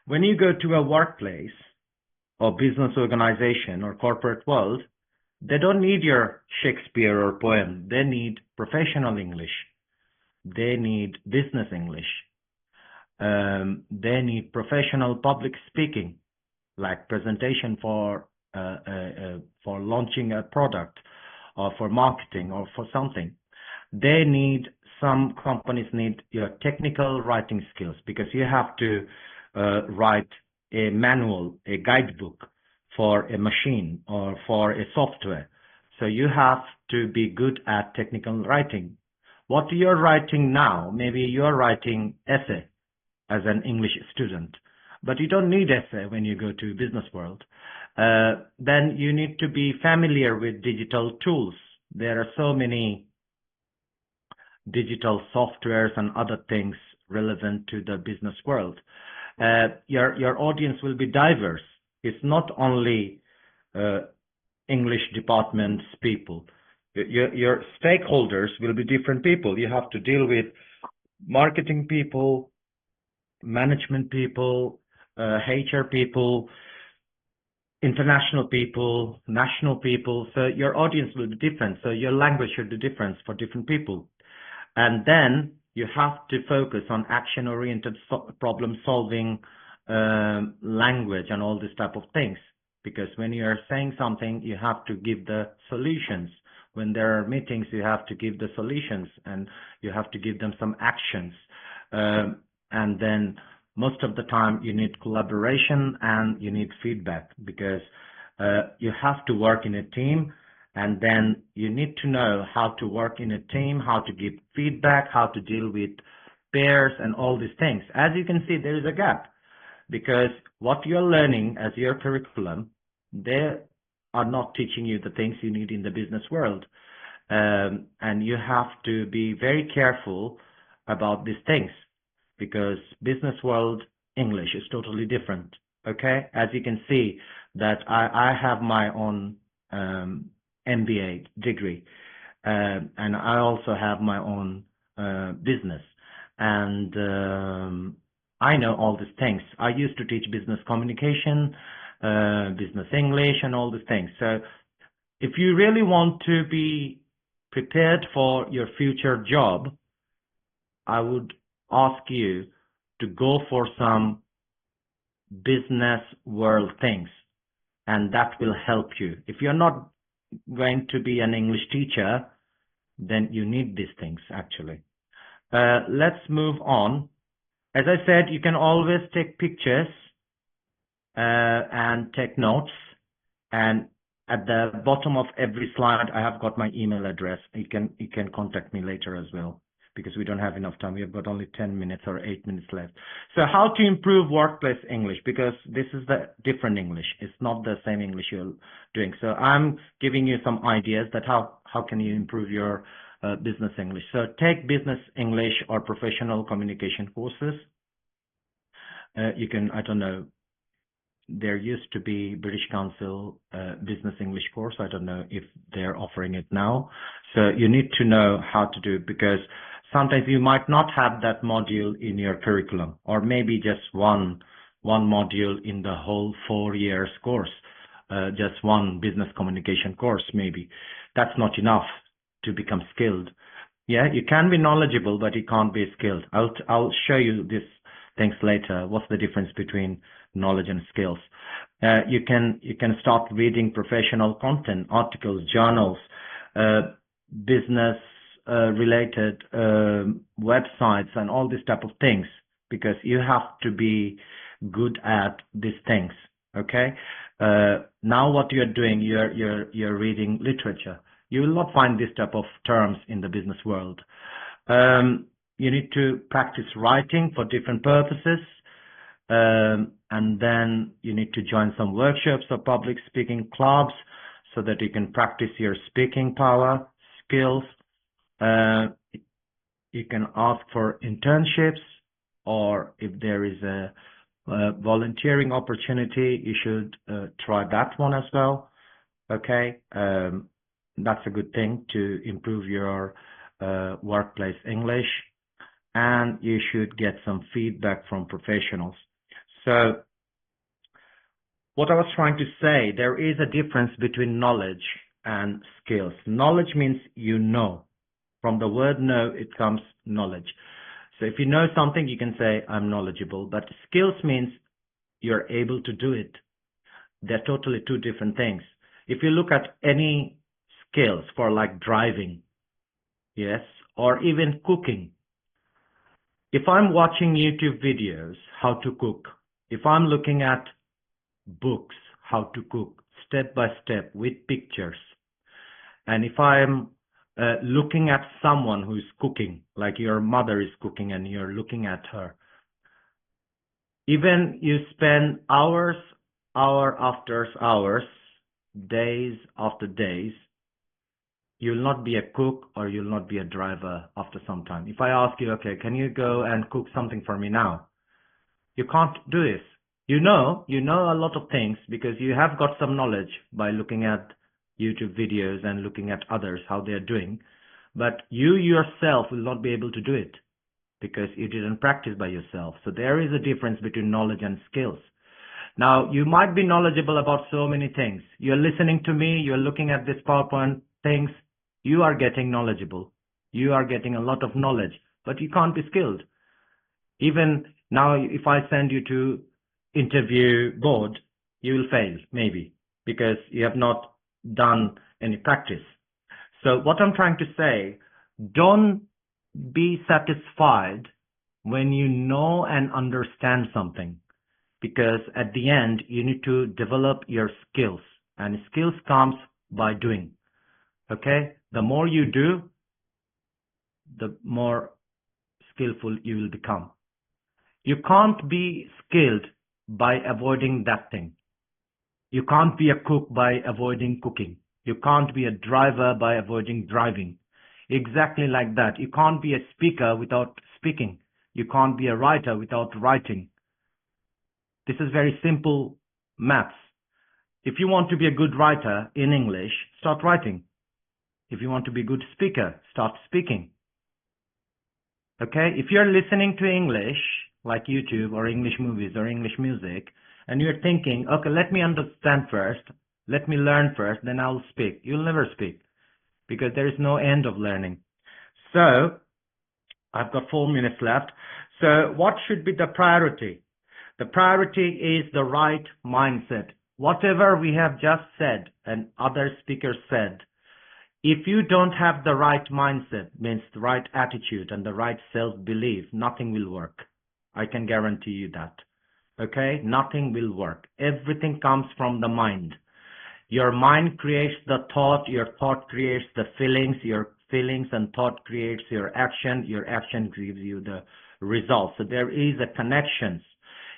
When you go to a workplace or business organization or corporate world, they don't need your Shakespeare or poem. They need professional English. They need business English. They need professional public speaking, like presentation for launching a product or for marketing or for something. They need, some companies need your technical writing skills, because you have to write a manual, a guidebook for a machine or for a software. So you have to be good at technical writing. What you're writing now, maybe you're writing essay as an English student, but you don't need essay when you go to business world. Then you need to be familiar with digital tools. There are so many digital softwares and other things relevant to the business world. Your audience will be diverse. It's not only English departments people. Your stakeholders will be different people. You have to deal with marketing people, management people, HR people, international people, national people. So your audience will be different. So your language should be different for different people. And then you have to focus on action-oriented problem-solving language and all this type of things. Because when you are saying something, you have to give the solutions. When there are meetings, you have to give the solutions and you have to give them some actions. and then most of the time you need collaboration and you need feedback, because you have to work in a team, and then you need to know how to work in a team, how to give feedback, how to deal with peers and all these things. As you can see, there is a gap, because what you're learning as your curriculum, they are not teaching you the things you need in the business world. And you have to be very careful about these things, because business world English is totally different. Okay, as you can see that I have my own MBA degree, and I also have my own business, and I know all these things. I used to teach business communication, business English, and all these things. So if you really want to be prepared for your future job, I would ask you to go for some business world things, and that will help you. If you're not going to be an English teacher, then you need these things actually. Let's move on. As I said, you can always take pictures and take notes, and at the bottom of every slide I have got my email address. You can contact me later as well, because we don't have enough time. We have got only 10 minutes or 8 minutes left. So how to improve workplace English, because this is the different English. It's not the same English you're doing. So I'm giving you some ideas that how can you improve your business English. So take business English or professional communication courses. You can, I don't know, there used to be British Council Business English course. I don't know if they're offering it now. So you need to know how to do it, because sometimes you might not have that module in your curriculum, or maybe just one module in the whole 4 years course, just one business communication course maybe. That's not enough to become skilled. Yeah, you can be knowledgeable, but you can't be skilled. I'll show you these things later. What's the difference between knowledge and skills? You can start reading professional content, articles, journals, business related websites, and all these type of things, because you have to be good at these things. Okay. Now what you're doing, you're reading literature. You will not find this type of terms in the business world. You need to practice writing for different purposes, and then you need to join some workshops or public speaking clubs so that you can practice your speaking power, skills. You can ask for internships, or if there is a volunteering opportunity, you should try that one as well. Okay, that's a good thing to improve your workplace English, and you should get some feedback from professionals. So what I was trying to say, there is a difference between knowledge and skills. Knowledge means you know. From the word know, it comes knowledge. So if you know something, you can say, I'm knowledgeable. But skills means you're able to do it. They're totally two different things. If you look at any skills for like driving, yes, or even cooking. If I'm watching YouTube videos, how to cook, if I'm looking at books, how to cook, step by step with pictures, and if I'm looking at someone who's cooking, like your mother is cooking and you're looking at her, even you spend hours, hour after hours, days after days, you'll not be a cook or you'll not be a driver after some time. If I ask you, okay, can you go and cook something for me now? You can't do this. You know a lot of things because you have got some knowledge by looking at YouTube videos and looking at others, how they're doing. But you yourself will not be able to do it because you didn't practice by yourself. So there is a difference between knowledge and skills. Now, you might be knowledgeable about so many things. You're listening to me, you're looking at this PowerPoint things, you are getting knowledgeable. You are getting a lot of knowledge, but you can't be skilled. Even now, if I send you to interview board, you will fail, maybe, because you have not done any practice. So what I'm trying to say, don't be satisfied when you know and understand something, because at the end you need to develop your skills, and skills comes by doing. Okay, the more you do, the more skillful you will become. You can't be skilled by avoiding that thing. You can't be a cook by avoiding cooking. You can't be a driver by avoiding driving. Exactly like that. You can't be a speaker without speaking. You can't be a writer without writing. This is very simple maths. If you want to be a good writer in English, start writing. If you want to be a good speaker, start speaking. Okay? If you're listening to English, like YouTube or English movies or English music, and you're thinking, okay, let me understand first, let me learn first, then I'll speak. You'll never speak, because there is no end of learning. So, I've got 4 minutes left. So, what should be the priority? The priority is the right mindset. Whatever we have just said and other speakers said, if you don't have the right mindset, means the right attitude and the right self-belief, nothing will work. I can guarantee you that. Okay? Nothing will work. Everything comes from the mind. Your mind creates the thought, your thought creates the feelings, your feelings and thought creates your action gives you the results. So there is a connection.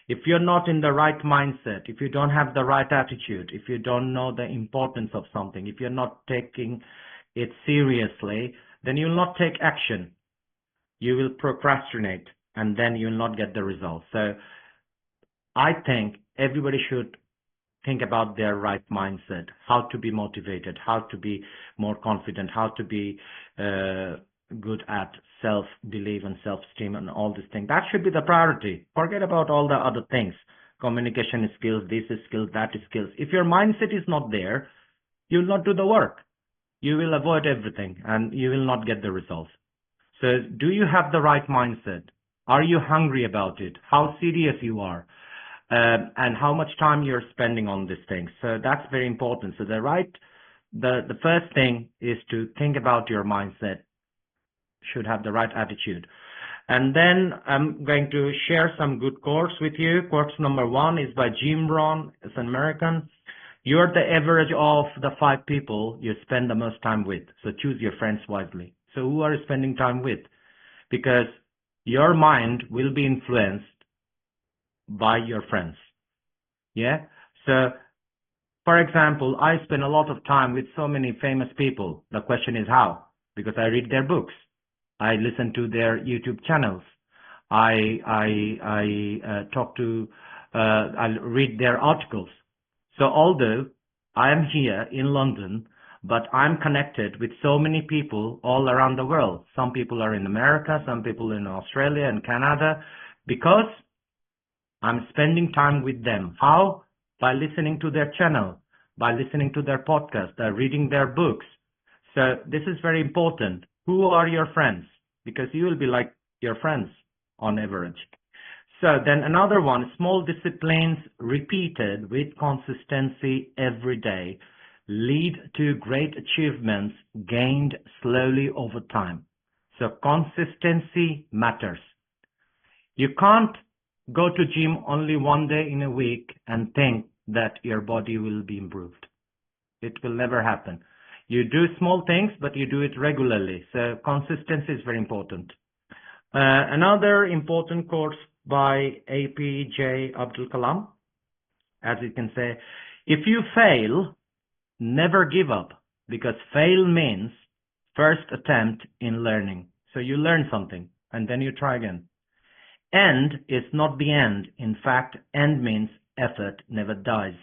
If you're not in the right mindset, if you don't have the right attitude, if you don't know the importance of something, if you're not taking it seriously, then you will not take action. You will procrastinate, and then you will not get the results. So I think everybody should think about their right mindset, how to be motivated, how to be more confident, how to be good at self-belief and self-esteem and all these things. That should be the priority. Forget about all the other things. Communication skills, this is skills, that is skills. If your mindset is not there, you will not do the work. You will avoid everything and you will not get the results. So do you have the right mindset? Are you hungry about it? How serious you are? And how much time you're spending on these things. So that's very important. So the first thing is to think about your mindset. Should have the right attitude. And then I'm going to share some good quotes with you. Quote number 1 is by Jim Rohn. It's an American. You're the average of the 5 people you spend the most time with. So choose your friends wisely. So who are you spending time with? Because your mind will be influenced by your friends. Yeah. So, for example, I spend a lot of time with so many famous people. The question is how? Because I read their books. I listen to their YouTube channels. I read their articles. So although I am here in London, but I'm connected with so many people all around the world. Some people are in America, some people in Australia and Canada, because I'm spending time with them. How? By listening to their channel, by listening to their podcast, by reading their books. So this is very important. Who are your friends? Because you will be like your friends on average. So then another one, small disciplines repeated with consistency every day lead to great achievements gained slowly over time. So consistency matters. You can't go to gym only one day in a week and think that your body will be improved. It will never happen. You do small things, but you do it regularly. So consistency is very important. Another important quote by APJ Abdul Kalam, as you can say, if you fail, never give up, because fail means first attempt in learning. So you learn something and then you try again. End is not the end. In fact, end means effort never dies.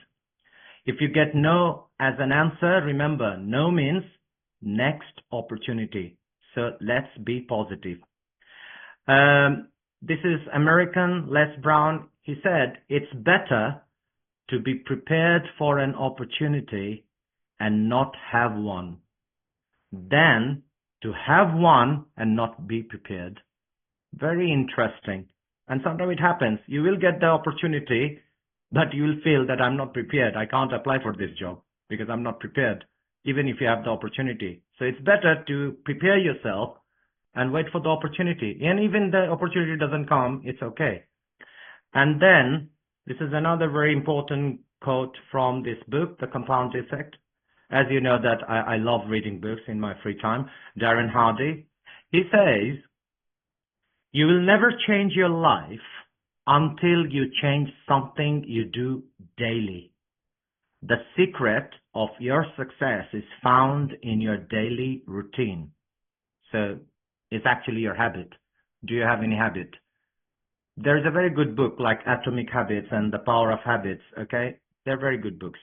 If you get no as an answer, remember, no means next opportunity. So let's be positive. This is American Les Brown. He said, it's better to be prepared for an opportunity and not have one than to have one and not be prepared. Very interesting. And sometimes it happens. You will get the opportunity, but you will feel that I'm not prepared. I can't apply for this job because I'm not prepared, even if you have the opportunity. So it's better to prepare yourself and wait for the opportunity. And even the opportunity doesn't come, it's okay. And then this is another very important quote from this book, The Compound Effect. As you know that I love reading books in my free time. Darren Hardy. He says, you will never change your life until you change something you do daily. The secret of your success is found in your daily routine. So it's actually your habit. Do you have any habit? There's a very good book like Atomic Habits and The Power of Habits, okay? They're very good books.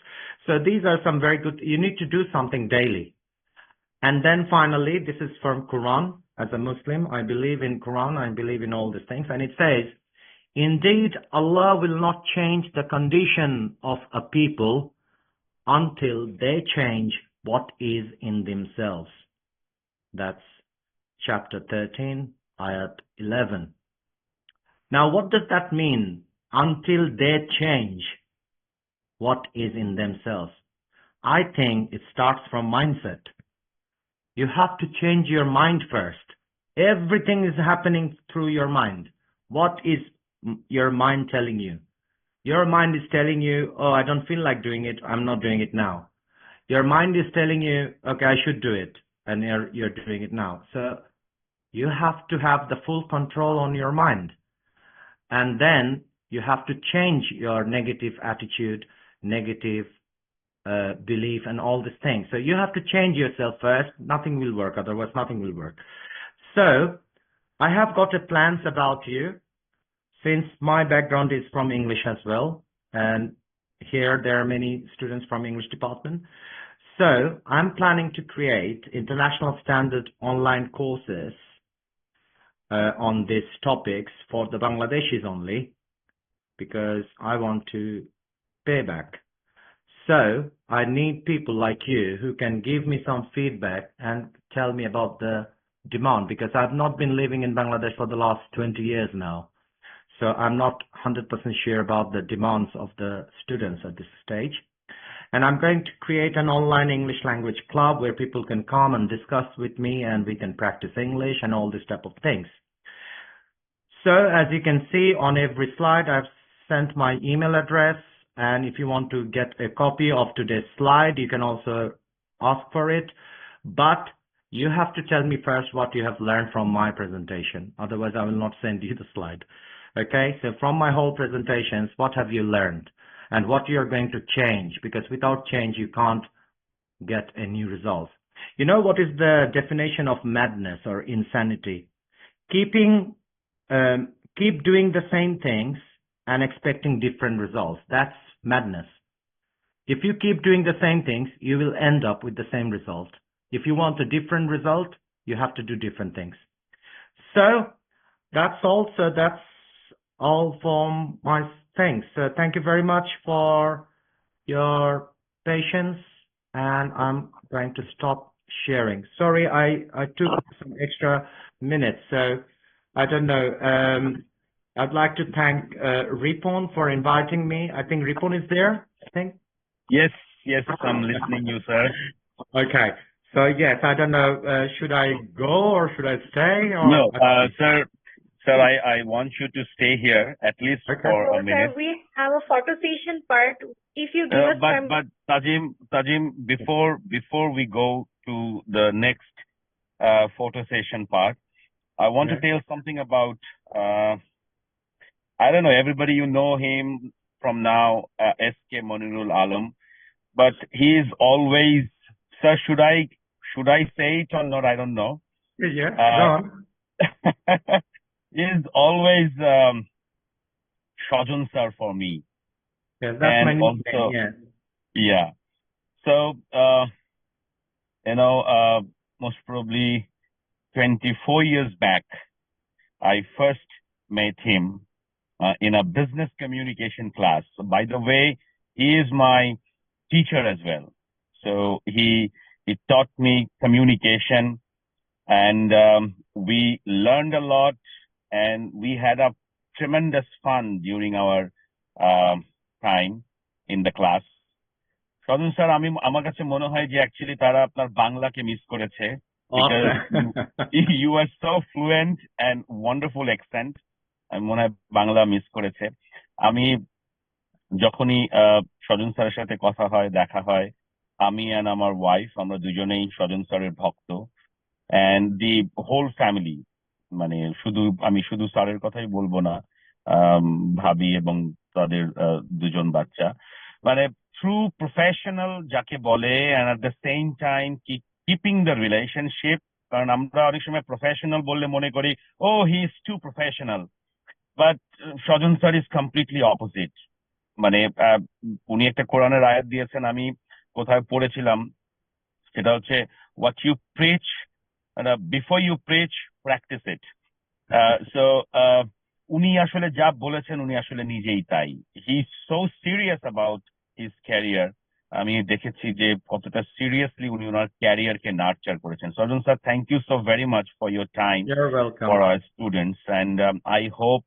So these are some very good, you need to do something daily. And then finally, this is from Quran. As a Muslim, I believe in Quran, I believe in all these things. And it says, indeed, Allah will not change the condition of a people until they change what is in themselves. That's chapter 13, ayat 11. Now, what does that mean? Until they change what is in themselves. I think it starts from mindset. You have to change your mind first. Everything is happening through your mind. What is your mind telling you? Your mind is telling you, oh, I don't feel like doing it. I'm not doing it now. Your mind is telling you, okay, I should do it. And you're doing it now. So you have to have the full control on your mind. And then you have to change your negative attitude, negative belief and all these things. So you have to change yourself first. Nothing will work. Otherwise, nothing will work. So I have got a plans about you. Since my background is from English as well, and here there are many students from English department. So I'm planning to create international standard online courses on these topics for the Bangladeshis only, because I want to pay back. So I need people like you who can give me some feedback and tell me about the demand, because I've not been living in Bangladesh for the last 20 years now. So I'm not 100% sure about the demands of the students at this stage. And I'm going to create an online English language club where people can come and discuss with me and we can practice English and all this type of things. So as you can see on every slide, I've sent my email address. And if you want to get a copy of today's slide, you can also ask for it. But you have to tell me first what you have learned from my presentation. Otherwise, I will not send you the slide. Okay, so from my whole presentations, what have you learned and what you're going to change? Because without change, you can't get a new result. You know what is the definition of madness or insanity? Keep doing the same things and expecting different results. That's madness. If you keep doing the same things, you will end up with the same result. If you want a different result, you have to do different things. So that's all. So that's all from my things. So thank you very much for your patience, and I'm going to stop sharing. Sorry, I took some extra minutes, so I don't know. I'd like to thank Ripon for inviting me. I think Ripon is there, I think. Yes, I'm listening you, sir. Okay. So yes, I don't know, should I go or should I stay? Or no, sir, I want you to stay here at least for a minute. Sir, we have a photo session part. If you give us time. But Tajim, before we go to the next photo session part, I want to tell something about, I don't know, everybody you know him from now, SK Monirul Alam, but he is always, sir, should I say it or not? I don't know. Yeah, go on. Is always Shajan sir for me. Yeah, that's my nickname, also, yeah. Yeah. So, most probably 24 years back, I first met him in a business communication class. So by the way, he is my teacher as well. So he taught me communication, and we learned a lot, and we had a tremendous fun during our time in the class. Shajan sir, আমার কাছে মনে হয় যে actually তারা আপনার বাংলাকে miss করেছে because Awesome. you are so fluent and wonderful accent. আমি মনে হয় বাংলা মিস করেছে। আমি যখনই স্বজন স্যারের সাথে কথা হয়, দেখা হয়, আমি and আমার ওয়াইফ আমরা দুজনেই স্বজন স্যারের ভক্ত, and the whole family, মানে আমি শুধু স্যারের কথাই বলবো না, ভাবি এবং তাদের দুজন বাচ্চা, মানে থ্রু প্রফেশনাল যাকে বলে, and at the same time keeping the relationship, কারণ আমরা অনেক সময় প্রফেশনাল বললে মনে করি ও he is too professional, but Swajan sir is completely opposite. মানে উনি একটা কোরআনের আয়াত দিয়েছেন, আমি কোথায় পড়েছিলাম, সেটা হচ্ছে what you preach, before you preach, practice it. So উনি আসলে যা বলেছেন উনি আসলে নিজেই তাই। He is so serious about his career. আমি দেখেছি যে কতটা সিরিয়াসলি উনি ওনার ক্যারিয়ারকে নার্চার করেছেন। Sajan sir, thank you so very much for your time You're welcome. for our students, and I hope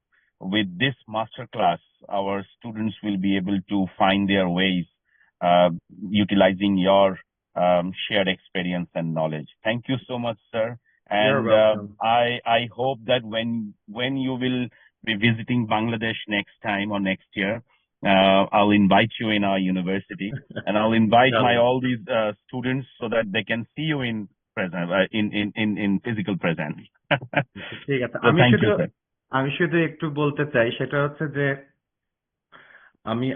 with this master class our students will be able to find their ways utilizing your shared experience and knowledge. Thank you so much, sir. You're And welcome. I hope that when you will be visiting Bangladesh next time or next year, I'll invite you in our university, and I'll invite all these students so that they can see you in present, in physical presence. ঠিক আছে, So thank you, sir. আমি শুধু একটু বলতে চাই, সেটা হচ্ছে যে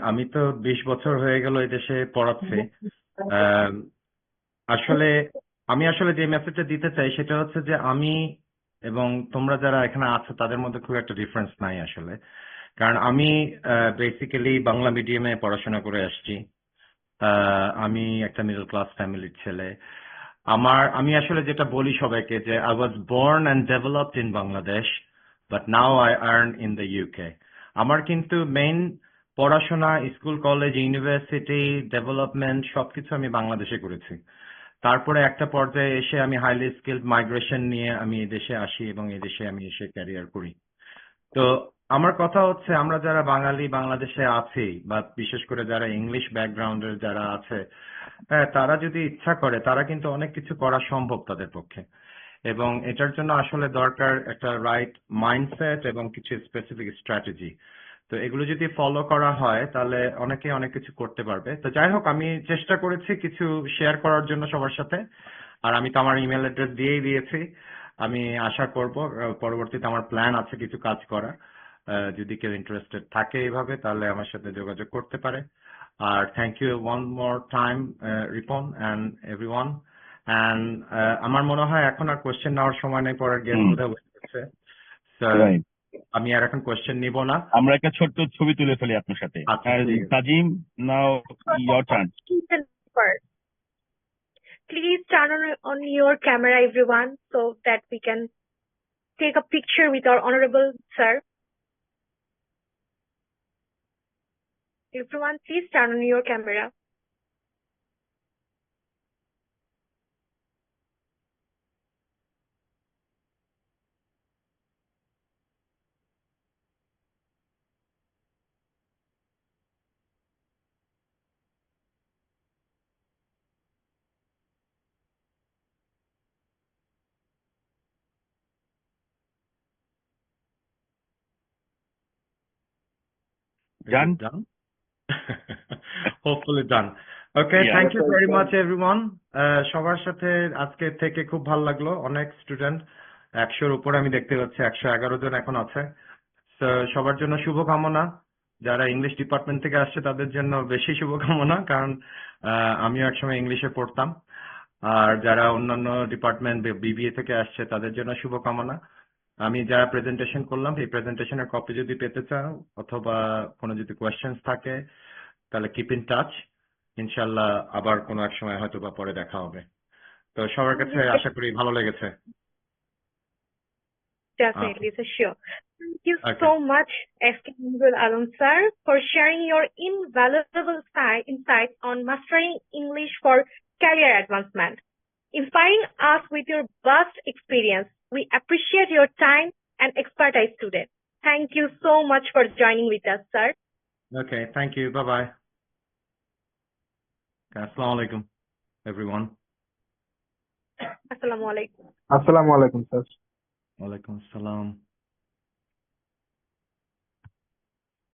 আমি তো 20 বছর হয়ে গেল এই দেশে পড়াচ্ছি। আসলে আমি যে মেসেজটা দিতে চাই সেটা হচ্ছে যে আমি এবং তোমরা যারা এখানে আছো তাদের মধ্যে খুব একটা ডিফারেন্স নাই আসলে। কারণ আমি বেসিক্যালি বাংলা মিডিয়ামে পড়াশোনা করে আসছি। আমি একটা মিডল ক্লাস ফ্যামিলির ছেলে। আমি আসলে যেটা বলি সবাইকে যে I was born and developed in Bangladesh, but now I earn in the UK. আমার কিন্তু মেইন পড়াশোনা, স্কুল, কলেজ, ইউনিভার্সিটি, ডেভেলপমেন্ট সবকিছু আমি বাংলাদেশে করেছি। তারপরে একটা পর্যায়ে এসে আমি হাইলি স্কিলড মাইগ্রেশন নিয়ে আমি এই দেশে আসি এবং এই দেশে আমি এসে ক্যারিয়ার করি। তো আমার কথা হচ্ছে আমরা যারা বাঙালি বাংলাদেশে আছি, বা বিশেষ করে যারা ইংলিশ ব্যাকগ্রাউন্ডের যারা আছে, হ্যাঁ, তারা যদি ইচ্ছা করে তারা কিন্তু অনেক কিছু করা সম্ভব তাদের পক্ষে। এবং এটার জন্য আসলে দরকার একটা রাইট মাইন্ডসেট এবং কিছু স্পেসিফিক স্ট্র্যাটেজি। তো এগুলো যদি ফলো করা হয় তাহলে অনেকে অনেক কিছু করতে পারবে। তো যাই হোক, আমি চেষ্টা করেছি কিছু শেয়ার করার জন্য সবার সাথে, আর আমি তো আমার ইমেল অ্যাড্রেস দিয়েই দিয়েছি। আমি আশা করব পরবর্তীতে আমার প্ল্যান আছে কিছু কাজ করা। যদি কেউ ইন্টারেস্টেড থাকে এইভাবে তাহলে আমার সাথে যোগাযোগ করতে পারে। আর thank you one more time Ripon and everyone. অ্যান্ড আমার মনে হয় এখন আর কোয়েশ্চেন নেওয়ার সময় নেই, পরের গেস্ট বোধহয় বসে গেছে। আমি আর এখন কোয়েশ্চেন নিব না। আমরা একটা ছোট্ট ছবি তুলে ফেলি আপনার সাথে। তাজিম, নাও your turn. Please turn on your camera, everyone, so that we can take a picture with our honorable sir. Everyone, please turn on your camera. Done? Done? Hopefully done. Okay, Yeah. thank you very much everyone. সবার সাথে আজকে থেকে খুব ভালো লাগলো। অনেক student, 100-র উপরে আমি দেখতে পাচ্ছি, 111 জন এখন আছে। তো সবার জন্য শুভকামনা। যারা ইংলিশ ডিপার্টমেন্ট থেকে আসছে তাদের জন্য বেশি শুভকামনা, কারণ আমিও একসময় ইংলিশে পড়তাম। আর যারা অন্যান্য ডিপার্টমেন্ট বিবিএ থেকে আসছে তাদের জন্য শুভকামনা। আমি যারা প্রেজেন্টেশন করলাম এই প্রেজেন্টেশনের কপি যদি পেতে চাও অথবা কোনো যদি কোয়েশ্চেন্স থাকে তাহলে কিপ ইন টাচ। ইনশাল্লাহ আবার কোনো এক সময় হয়তো বা পরে দেখা হবে। তো সবার কাছে আশা করি ভালো লেগেছে। Definitely, for sure. Thank you so much, SK Munirul Alam sir, for sharing your invaluable insights on mastering English for career advancement, inspiring us with your vast experience. We appreciate your time and expertise today. Thank you so much for joining with us, sir. Okay, thank you. Bye-bye. Assalamu alaikum, everyone. Assalamu alaikum. Assalamu alaikum, sir. Walaikum assalam.